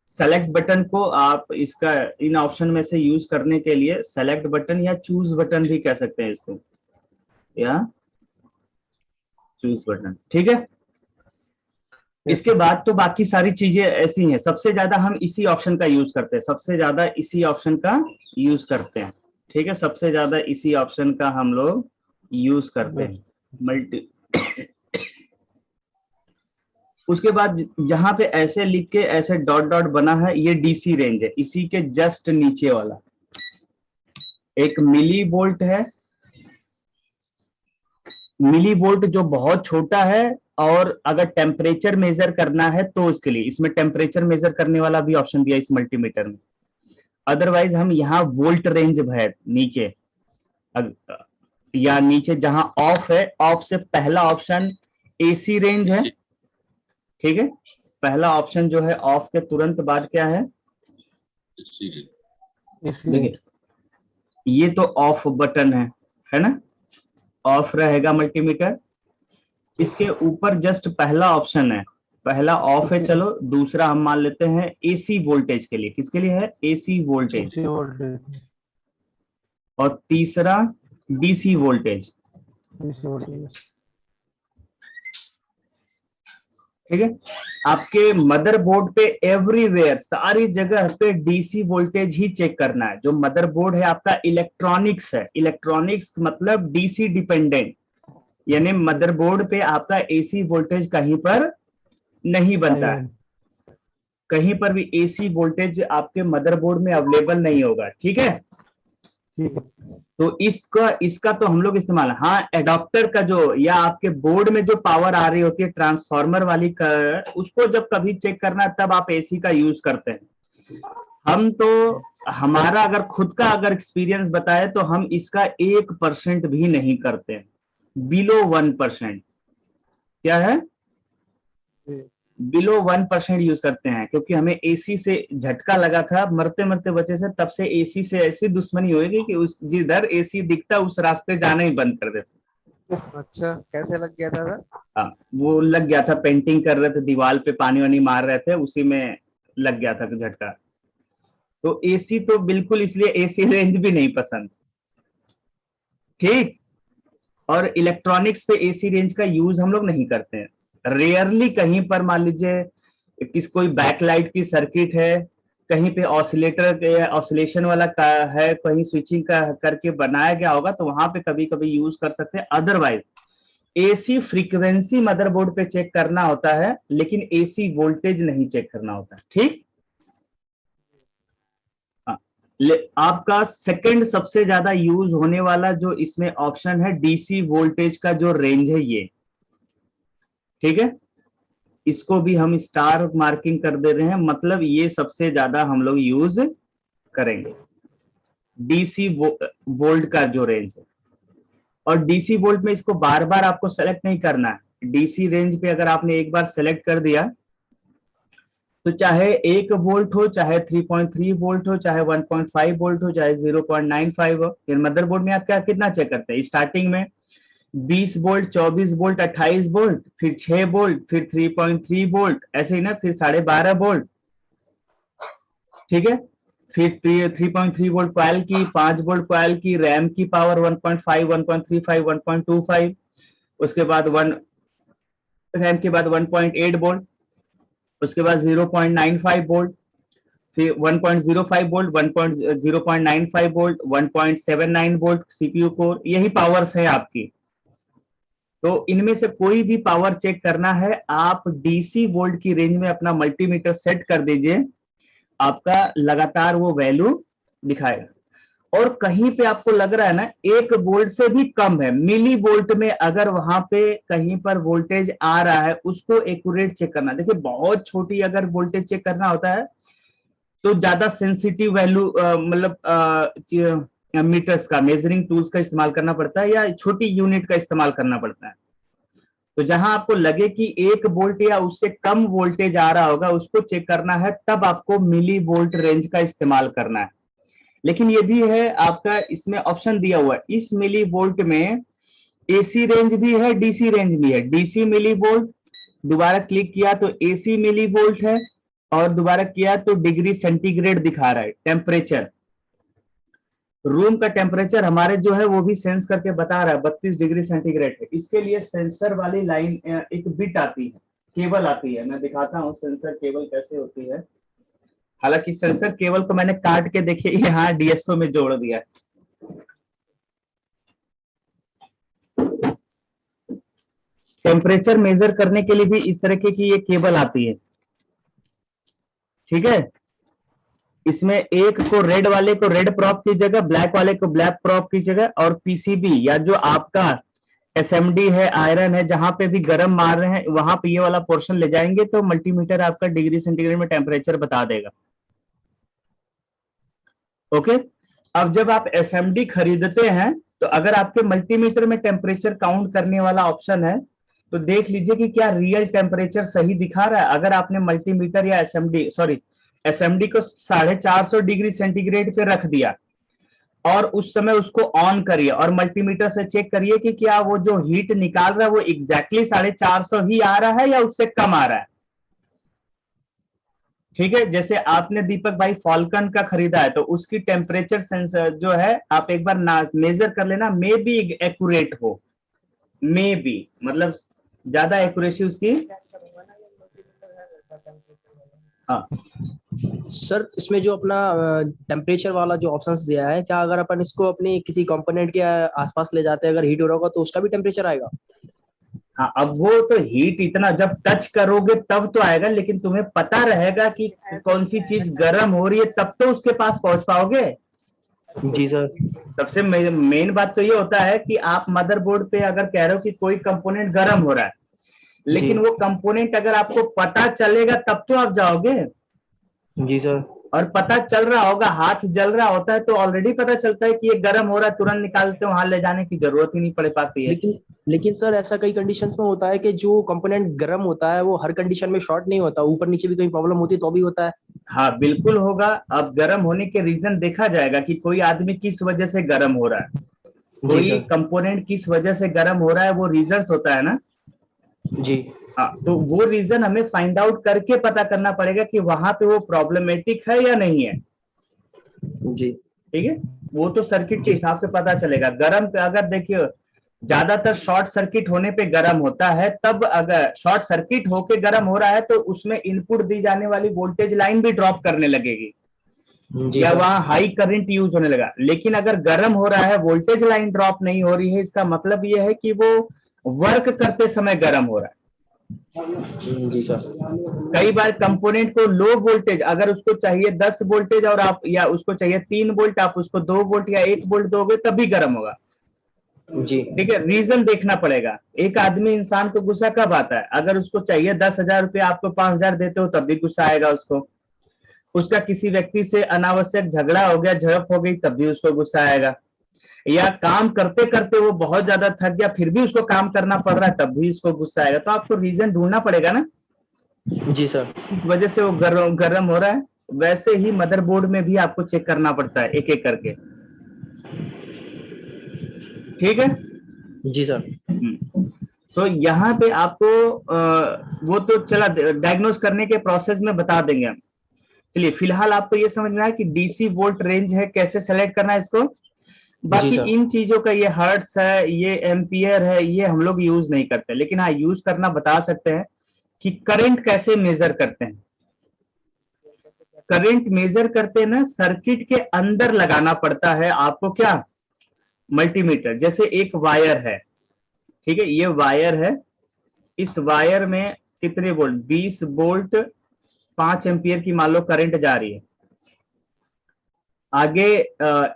सेलेक्ट बटन को आप इसका इन ऑप्शन में से यूज करने के लिए सेलेक्ट बटन या चूज बटन भी कह सकते हैं इसको, या चूज बटन। ठीक है, इसके बाद तो बाकी सारी चीजें ऐसी हैं, सबसे ज्यादा हम इसी ऑप्शन का यूज करते हैं, सबसे ज्यादा इसी ऑप्शन का यूज करते हैं। ठीक है, सबसे ज्यादा इसी ऑप्शन का हम लोग यूज करते हैं, मल्टी। उसके बाद जहां पे ऐसे लिख के ऐसे डॉट डॉट बना है, ये DC रेंज है, इसी के जस्ट नीचे वाला एक मिली वोल्ट है, मिली वोल्ट जो बहुत छोटा है, और अगर टेम्परेचर मेजर करना है तो उसके लिए इसमें टेम्परेचर मेजर करने वाला भी ऑप्शन दिया इस मल्टीमीटर में। अदरवाइज हम यहाँ वोल्ट रेंज है नीचे, या नीचे जहां ऑफ है, ऑफ से पहला ऑप्शन AC रेंज है। ठीक है, पहला ऑप्शन जो है ऑफ के तुरंत बाद क्या है, देखिए ये तो ऑफ बटन है ना, ऑफ रहेगा मल्टीमीटर। इसके ऊपर जस्ट पहला ऑप्शन है, पहला ऑफ है, चलो दूसरा हम मान लेते हैं AC वोल्टेज के लिए, किसके लिए है, AC वोल्टेज, और तीसरा DC वोल्टेज। ठीक है। आपके मदरबोर्ड पे एवरीवेयर सारी जगह पे डीसी वोल्टेज ही चेक करना है। जो मदरबोर्ड है आपका इलेक्ट्रॉनिक्स है, इलेक्ट्रॉनिक्स मतलब डीसी डिपेंडेंट, यानी मदरबोर्ड पे आपका एसी वोल्टेज कहीं पर नहीं बनता है, कहीं पर भी एसी वोल्टेज आपके मदरबोर्ड में अवेलेबल नहीं होगा। ठीक है, ठीक है। तो इसका तो हम लोग इस्तेमाल, हाँ एडाप्टर का जो या आपके बोर्ड में जो पावर आ रही होती है ट्रांसफार्मर वाली का, उसको जब कभी चेक करना है तब आप एसी का यूज करते हैं। हम तो हमारा अगर खुद का अगर एक्सपीरियंस बताए तो हम इसका 1% भी नहीं करते, बिलो 1%। क्या है, बिलो 1% यूज करते हैं, क्योंकि हमें एसी से झटका लगा था, मरते मरते बचे से, तब से एसी से ऐसी दुश्मनी होगी कि उस जिधर एसी दिखता उस रास्ते जाना ही बंद कर देते। अच्छा, कैसे लग गया था सर? हाँ, वो लग गया था, पेंटिंग कर रहे थे, दीवार पे पानी वानी मार रहे थे, उसी में लग गया था झटका। तो एसी तो बिल्कुल, इसलिए एसी रेंज भी नहीं पसंद। ठीक, और इलेक्ट्रॉनिक्स पे एसी रेंज का यूज हम लोग नहीं करते हैं। रेयरली कहीं पर मान लीजिए कोई बैकलाइट की सर्किट है, कहीं पे ऑसिलेटर ऑसिलेशन वाला का है, कहीं स्विचिंग का करके बनाया गया होगा तो वहां पे कभी कभी यूज कर सकते हैं। अदरवाइज एसी फ्रीक्वेंसी मदरबोर्ड पे चेक करना होता है, लेकिन एसी वोल्टेज नहीं चेक करना होता। ठीक, आपका सेकंड सबसे ज्यादा यूज होने वाला जो इसमें ऑप्शन है, डीसी वोल्टेज का जो रेंज है ये। ठीक है, इसको भी हम स्टार मार्किंग कर दे रहे हैं, मतलब ये सबसे ज्यादा हम लोग यूज करेंगे, डीसी वोल्ट का जो रेंज है। और डीसी वोल्ट में इसको बार बार आपको सेलेक्ट नहीं करना है। डीसी रेंज पे अगर आपने एक बार सेलेक्ट कर दिया तो चाहे 1 वोल्ट हो, चाहे 3.3 वोल्ट हो, चाहे 1.5 वोल्ट हो, चाहे 0.95 हो। फिर मदरबोर्ड में आप क्या कितना चेक करते हैं, स्टार्टिंग में 20 वोल्ट, 24 वोल्ट, 28 वोल्ट, फिर 6 वोल्ट, फिर 3.3 वोल्ट, ऐसे ही ना, फिर 12.5 वोल्ट। ठीक है, फिर 3.3 वोल्ट कॉइल की, 5 वोल्ट कॉइल की, रैम की पावर 1.5, 1.35, 1.25, उसके बाद रैम के बाद 1.8 वोल्ट, उसके बाद 0.95 वोल्ट, फिर 1.05 volt, 0.95 volt, 1.79 volt CPU core. यही पावर्स है आपकी। तो इनमें से कोई भी पावर चेक करना है, आप डीसी वोल्ट की रेंज में अपना मल्टीमीटर सेट कर दीजिए, आपका लगातार वो वैल्यू दिखाएगा। और कहीं पे आपको लग रहा है ना 1 वोल्ट से भी कम है, मिली वोल्ट में अगर वहां पे कहीं पर वोल्टेज आ रहा है, उसको एक्यूरेट चेक करना। देखिए बहुत छोटी अगर वोल्टेज चेक करना होता है तो ज्यादा सेंसिटिव वैल्यू मतलब मीटर्स का, मेजरिंग टूल्स का इस्तेमाल करना पड़ता है, या छोटी यूनिट का इस्तेमाल करना पड़ता है। तो जहां आपको लगे कि 1 वोल्ट या उससे कम वोल्टेज आ रहा होगा, उसको चेक करना है, तब आपको मिली वोल्ट रेंज का इस्तेमाल करना है। लेकिन ये भी है आपका, इसमें ऑप्शन दिया हुआ है, इस मिली वोल्ट में एसी रेंज भी है, डीसी रेंज भी है। डीसी मिली वोल्ट, दोबारा क्लिक किया तो एसी मिली वोल्ट है, और दोबारा किया तो डिग्री सेंटीग्रेड दिखा रहा है, टेम्परेचर, रूम का टेम्परेचर हमारे जो है वो भी सेंस करके बता रहा है 32 डिग्री सेंटीग्रेड है। इसके लिए सेंसर वाली लाइन, एक बिट आती है, केबल आती है, मैं दिखाता हूँ सेंसर केबल कैसे होती है। हालांकि सेंसर केबल को मैंने काट के देखिए यहाँ डीएसओ में जोड़ दिया। टेम्परेचर मेजर करने के लिए भी इस तरीके की ये केबल आती है। ठीक है, इसमें एक को रेड वाले को रेड प्रॉप की जगह, ब्लैक वाले को ब्लैक प्रॉप की जगह, और पीसीबी या जो आपका एसएमडी है, आयरन है, जहां पे भी गर्म मार रहे हैं वहां पे ये वाला पोर्शन ले जाएंगे तो मल्टीमीटर आपका डिग्री सेंटीग्रेड में टेम्परेचर बता देगा। ओके, अब जब आप एसएमडी खरीदते हैं तो अगर आपके मल्टीमीटर में टेम्परेचर काउंट करने वाला ऑप्शन है तो देख लीजिए कि क्या रियल टेम्परेचर सही दिखा रहा है। अगर आपने मल्टीमीटर या एसएमडी को 450 डिग्री सेंटीग्रेड पे रख दिया और उस समय उसको ऑन करिए और मल्टीमीटर से चेक करिए कि क्या वो जो हीट निकाल रहा है वो एग्जैक्टली 450 ही आ रहा है या उससे कम आ रहा है। ठीक है, जैसे आपने दीपक भाई फॉल्कन का खरीदा है तो उसकी टेम्परेचर सेंसर जो है आप एक बार मेजर कर लेना, मे बी एक्यूरेट हो, मे बी मतलब ज्यादा एक्यूरेसी उसकी हाँ सर इसमें जो अपना टेम्परेचर वाला जो ऑप्शंस दिया है, क्या अगर अपन इसको अपनी किसी कंपोनेंट के आसपास ले जाते हैं, अगर हीट हो रहा होगा तो उसका भी टेम्परेचर आएगा? हाँ, अब वो तो हीट इतना जब टच करोगे तब तो आएगा, लेकिन तुम्हें पता रहेगा कि कौन सी चीज गर्म हो रही है, तब तो उसके पास पहुंच पाओगे। जी सर। सबसे मेन बात तो ये होता है कि आप मदरबोर्ड पे अगर कह रहे हो कि कोई कंपोनेंट गर्म हो रहा है, लेकिन वो कंपोनेंट अगर आपको पता चलेगा तब तो आप जाओगे। जी सर। और पता चल रहा होगा, हाथ जल रहा होता है तो ऑलरेडी पता चलता है कि ये गर्म हो रहा है, तुरंत निकालते हो, वहां ले जाने की जरूरत ही नहीं पड़ पाती है। लेकिन सर ऐसा कई कंडीशंस में होता है कि जो कंपोनेंट गर्म होता है वो हर कंडीशन में शॉर्ट नहीं होता, ऊपर नीचे भी कहीं प्रॉब्लम होती है तो भी होता है। हाँ बिल्कुल होगा। अब गर्म होने के रीजन देखा जाएगा कि कोई आदमी किस वजह से गर्म हो रहा है, कोई कंपोनेंट किस वजह से गर्म हो रहा है, वो रीजंस होता है ना जी। हाँ, तो वो रीजन हमें फाइंड आउट करके पता करना पड़ेगा कि वहां पे वो प्रॉब्लमेटिक है या नहीं है। जी ठीक है, वो तो सर्किट के हिसाब से पता चलेगा। गर्म पे अगर देखिए ज्यादातर शॉर्ट सर्किट होने पे गर्म होता है, तब अगर शॉर्ट सर्किट होके गर्म हो रहा है तो उसमें इनपुट दी जाने वाली वोल्टेज लाइन भी ड्रॉप करने लगेगी या वहां हाई करंट यूज होने लगा। लेकिन अगर गर्म हो रहा है, वोल्टेज लाइन ड्रॉप नहीं हो रही है, इसका मतलब यह है कि वो वर्क करते समय गर्म हो रहा है। जी सर। कई बार कंपोनेंट को लो वोल्टेज, अगर उसको चाहिए 10 वोल्टेज और आप या उसको चाहिए 3 वोल्ट, आप उसको 2 वोल्ट या 1 वोल्ट दोगे तभी गर्म होगा। जी ठीक है, रीजन देखना पड़ेगा। एक आदमी इंसान को गुस्सा कब आता है? अगर उसको चाहिए 10,000 रुपया, आपको 5,000 देते हो तब भी गुस्सा आएगा उसको। उसका किसी व्यक्ति से अनावश्यक झगड़ा हो गया, झड़प हो गई, तब भी उसको गुस्सा आएगा। या काम करते करते वो बहुत ज्यादा थक गया, फिर भी उसको काम करना पड़ रहा है, तब भी उसको गुस्सा आएगा। तो आपको रीजन ढूंढना पड़ेगा ना जी सर। इस वजह से वो गर्म हो रहा है। वैसे ही मदरबोर्ड में भी आपको चेक करना पड़ता है एक एक करके। ठीक है जी सर। सो यहाँ पे आपको वो तो चला डायग्नोज करने के प्रोसेस में बता देंगे हम। चलिए फिलहाल आपको ये समझ में आया कि डीसी वोल्ट रेंज है, कैसे सेलेक्ट करना है इसको। बाकी इन चीजों का, ये हर्ट्स है, ये एम्पियर है, ये हम लोग यूज नहीं करते, लेकिन हाँ यूज करना बता सकते हैं कि करंट कैसे मेजर करते हैं। करंट मेजर करते हैं ना, सर्किट के अंदर लगाना पड़ता है आपको। क्या? मल्टीमीटर। जैसे एक वायर है, ठीक है, ये वायर है, इस वायर में कितने वोल्ट? 20 वोल्ट 5 एम्पियर की मान लो करंट जा रही है। आगे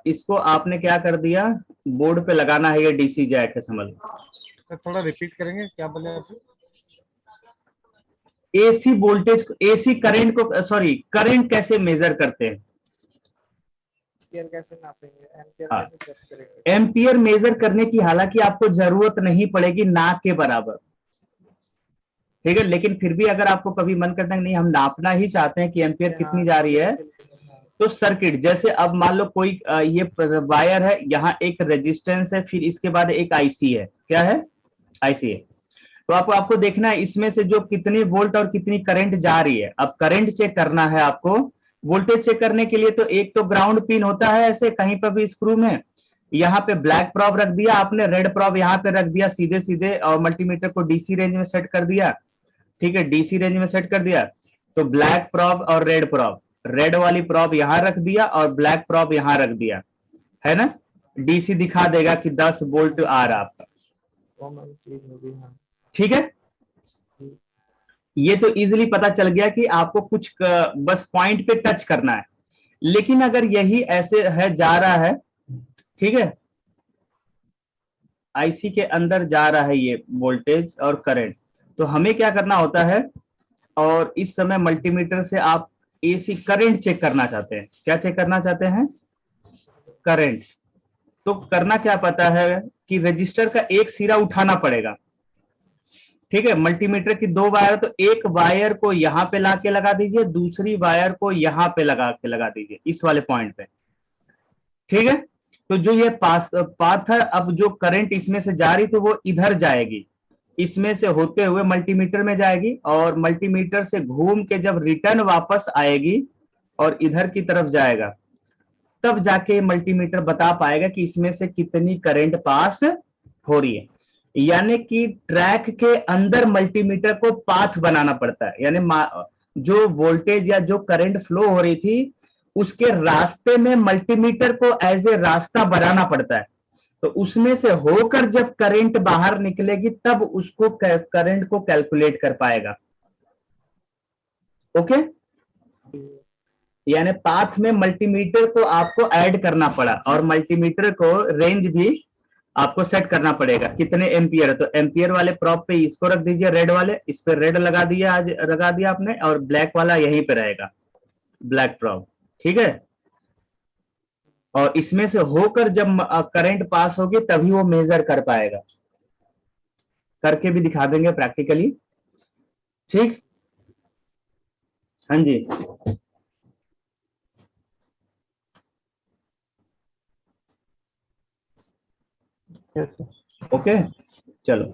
इसको आपने क्या कर दिया, बोर्ड पे लगाना है, ये डीसी जैक है, समझ लो। थोड़ा रिपीट करेंगे, क्या बोले आप? एसी वोल्टेज, एसी करंट को, सॉरी करंट कैसे मेजर करते हैं? एम्पियर कैसे नापेंगे? एम्पियर हाँ, कैसे चेक करेंगे? एम्पियर मेजर करने की हालांकि आपको जरूरत नहीं पड़ेगी नाक के बराबर, ठीक है, लेकिन फिर भी अगर आपको कभी मन करता है नहीं हम नापना ही चाहते हैं कि एम्पियर कितनी जा रही है, तो सर्किट जैसे अब मान लो कोई ये वायर है, यहाँ एक रेजिस्टेंस है, फिर इसके बाद एक आईसी है। क्या है? आईसी है। तो आपको देखना है इसमें से जो कितनी वोल्ट और कितनी करंट जा रही है। अब करंट चेक करना है आपको। वोल्टेज चेक करने के लिए तो एक तो ग्राउंड पिन होता है ऐसे कहीं पर भी स्क्रू में, यहाँ पे ब्लैक प्रॉब रख दिया आपने, रेड प्रॉब यहाँ पे रख दिया सीधे सीधे, और मल्टीमीटर को डीसी रेंज में सेट कर दिया। ठीक है, डीसी रेंज में सेट कर दिया तो ब्लैक प्रॉब और रेड प्रॉब, रेड वाली प्रॉब यहां रख दिया और ब्लैक प्रॉब यहां रख दिया, है ना। डीसी दिखा देगा कि 10 वोल्ट आ रहा आपका। ठीक है, ये तो इजीली पता चल गया कि आपको कुछ बस पॉइंट पे टच करना है। लेकिन अगर यही ऐसे है जा रहा है, ठीक है, आईसी के अंदर जा रहा है ये वोल्टेज और करंट, तो हमें क्या करना होता है, और इस समय मल्टीमीटर से आप एसी करंट चेक करना चाहते हैं। क्या चेक करना चाहते हैं? करंट। तो करना क्या पता है कि रजिस्टर का एक सिरा उठाना पड़ेगा। ठीक है, मल्टीमीटर की 2 वायर, तो एक वायर को यहां पे लाके लगा दीजिए, दूसरी वायर को यहां पे लगा दीजिए, इस वाले पॉइंट पे। ठीक है, तो जो ये पाथ है, अब जो करंट इसमें से जा रही थी वो इधर जाएगी, इसमें से होते हुए मल्टीमीटर में जाएगी, और मल्टीमीटर से घूम के जब रिटर्न वापस आएगी और इधर की तरफ जाएगा, तब जाके मल्टीमीटर बता पाएगा कि इसमें से कितनी करंट पास हो रही है। यानी कि ट्रैक के अंदर मल्टीमीटर को पाथ बनाना पड़ता है। यानी जो वोल्टेज या जो करंट फ्लो हो रही थी उसके रास्ते में मल्टीमीटर को एज ए रास्ता बनाना पड़ता है। तो उसमें से होकर जब करंट बाहर निकलेगी तब उसको करंट को कैलकुलेट कर पाएगा। ओके, यानी पाथ में मल्टीमीटर को आपको ऐड करना पड़ा और मल्टीमीटर को रेंज भी आपको सेट करना पड़ेगा कितने एम्पियर। तो एम्पियर वाले प्रॉप पे इसको रख दीजिए, रेड वाले, इस पे रेड लगा दिया, आज लगा दिया आपने, और ब्लैक वाला यहीं पे रहेगा, ब्लैक प्रॉप, ठीक है। और इसमें से होकर जब करंट पास होगी तभी वो मेजर कर पाएगा। करके भी दिखा देंगे प्रैक्टिकली, ठीक। हाँ जी, यस सर। ओके, चलो।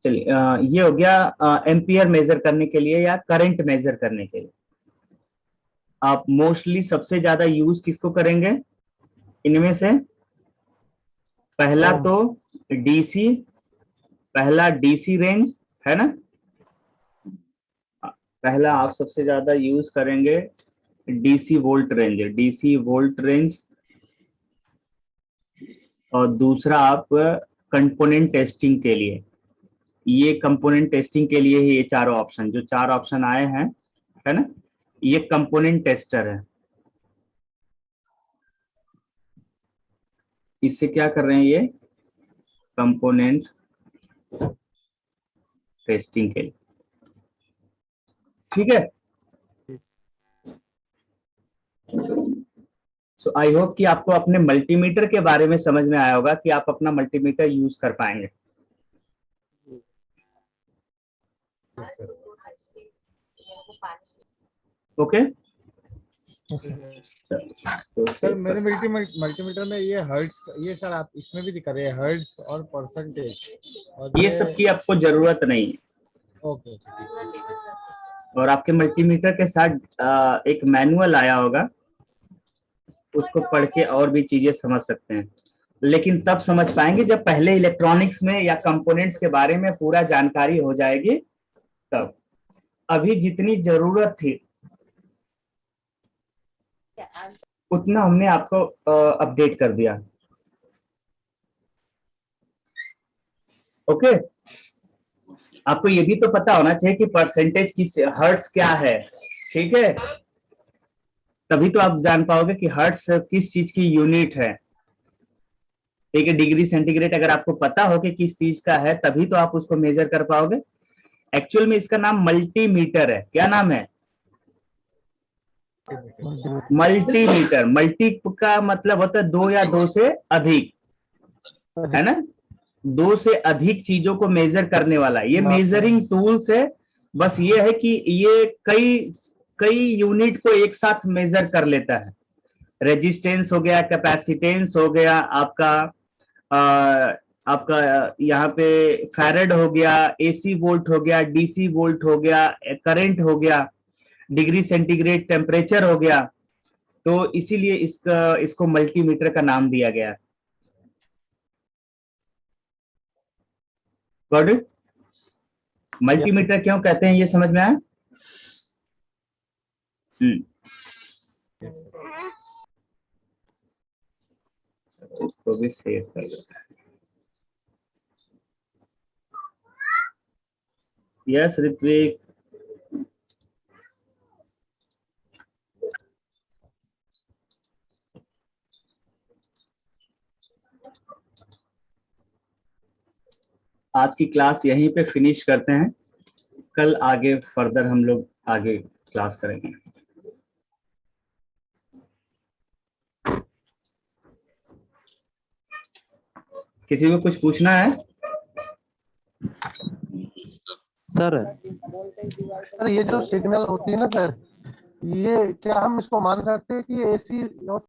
चलिए, ये हो गया एम्पियर मेजर करने के लिए या करंट मेजर करने के लिए। आप मोस्टली सबसे ज्यादा यूज किसको करेंगे इनमें से? पहला तो डीसी, पहला डीसी रेंज है ना, पहला आप सबसे ज्यादा यूज करेंगे DC volt range, DC volt range. और दूसरा आप कंपोनेंट टेस्टिंग के लिए, ये कंपोनेंट टेस्टिंग के लिए ही ये चारों ऑप्शन, जो चार ऑप्शन आए हैं, है ना, ये कंपोनेंट टेस्टर है। इससे क्या कर रहे हैं, ये कंपोनेंट टेस्टिंग के लिए, ठीक है। सो आई होप कि आपको अपने मल्टीमीटर के बारे में समझ में आया होगा कि आप अपना मल्टीमीटर यूज कर पाएंगे। ओके, सर मेरे मल्टीमीटर में ये हर्ट्ज, ये सर आप इसमें भी दिखा रहे हैं हर्ट्ज और परसेंटेज, और ये सब की आपको जरूरत नहीं है। ओके। और आपके मल्टीमीटर के साथ एक मैनुअल आया होगा, उसको पढ़ के और भी चीजें समझ सकते हैं, लेकिन तब समझ पाएंगे जब पहले इलेक्ट्रॉनिक्स में या कंपोनेंट्स के बारे में पूरा जानकारी हो जाएगी तब। अभी जितनी जरूरत थी उतना हमने आपको अपडेट कर दिया। ओके, आपको ये भी तो पता होना चाहिए कि परसेंटेज किस, हर्ट्ज क्या है, ठीक है। तभी तो आप जान पाओगे कि हर्ट्ज किस चीज की यूनिट है, ठीक है। डिग्री सेंटीग्रेड अगर आपको पता हो कि किस चीज का है तभी तो आप उसको मेजर कर पाओगे। एक्चुअल में इसका नाम मल्टीमीटर है। क्या नाम है? मल्टीमीटर। मल्टी का मतलब होता है दो या दो से अधिक, है ना, दो से अधिक चीजों को मेजर करने वाला। ये मेजरिंग टूल्स है, बस ये है कि ये कई यूनिट को एक साथ मेजर कर लेता है। रेजिस्टेंस हो गया, कैपेसिटेंस हो गया, आपका यहाँ पे फैरेड हो गया, एसी वोल्ट हो गया, डीसी वोल्ट हो गया, करंट हो गया, डिग्री सेंटीग्रेड टेम्परेचर हो गया। तो इसीलिए इसको मल्टीमीटर का नाम दिया गया। Got it? मल्टीमीटर क्यों कहते हैं ये समझ में आया? इसको भी सेव कर देता है। यस ऋत्विक, आज की क्लास यहीं पे फिनिश करते हैं, कल आगे फर्दर हम लोग आगे क्लास करेंगे। किसी को कुछ पूछना है? सर ये जो सिग्नल होती है ना सर, ये क्या हम इसको मान सकते हैं कि एसी